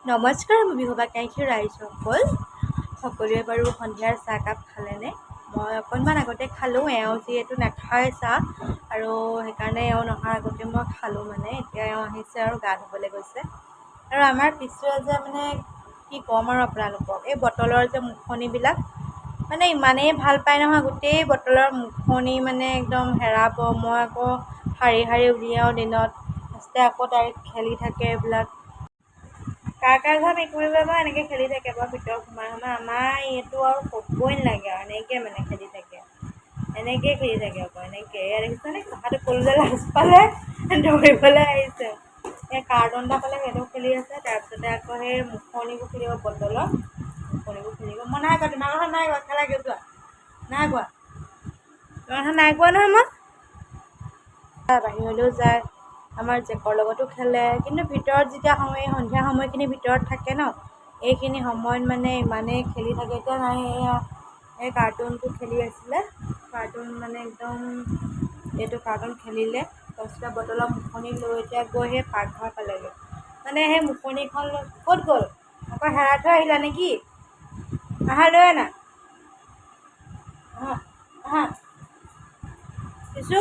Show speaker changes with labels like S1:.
S1: নমস্কাৰ, মই বিহুবাকাইখীৰ ৰাইজসকল। সকলোৱে বাৰু সন্ধিয়াৰ চাহকাপ খালেনে? মই অকণমান আগতে খালোঁ। এওঁ যিহেতু নাখায় চাহ আৰু সেইকাৰণে এওঁ নহাৰ আগতে মই খালোঁ এতিয়া এওঁ আহিছে আৰু গা ধুবলৈ গৈছে। আৰু আমাৰ পিছুৱে যে কি ক'ম আৰু আপোনালোকক, এই বটলৰ যে মুখনিবিলাক ইমানেই ভাল পায় নহয়, গোটেই বটলৰ মুখনি একদম হেৰাব। মই আকৌ শাৰী শাৰী উলিয়াওঁ দিনত, ফাৰ্ষ্টে আকৌ তাই খেলি থাকে এইবিলাক। কাৰ ঘৰ মেকুৰীবোৰে বাৰু এনেকৈ খেলি থাকে বাৰু ভিতৰত সোমাই আমাৰ এইটো আৰু ক'বই নালাগে আৰু এনেকৈ খেলি থাকে। এনেকৈয়ে খেলি থাকে আকৌ এনেকৈ। এয়া দেখিছেনে, কথাটো ক'বলৈ লাজ পালে ধৰিবলৈ আহিছে। এই কাৰ্টুন এটা পালে সেইটো খেলি আছে, তাৰপিছতে আকৌ সেই মুখনিবোৰ খেলিব, বটলৰ মুখনিবোৰ খেলিব। মই নাই কোৱা, তোমাৰ কথা নাই কোৱা, খেলাগৈ যোৱা। নাই কোৱা, তোমাৰ কথা নাই কোৱা নহয় মই। বাহিৰলৈও যায়, আমাৰ জেকৰ লগতো খেলে, কিন্তু ভিতৰত যেতিয়া সন্ধিয়া সময়খিনি ভিতৰত থাকে ন, এইখিনি সময়ত ইমানেই খেলি থাকে। এতিয়া নাই, এয়া এই কাৰ্টুনটো খেলি আছিলে, কাৰ্টুন একদম এইটো কাৰ্টুন খেলিলে, তাৰপিছতে বটলৰ মুখনি লৈ এতিয়া গৈ সেই পাকঘৰ পালেগৈ। সেই মুখনিখন ক'ত গ'ল? আকৌ হেৰাই থৈ আহিলা নেকি? আহা, লৈ আনা। আহা আহা, শিশু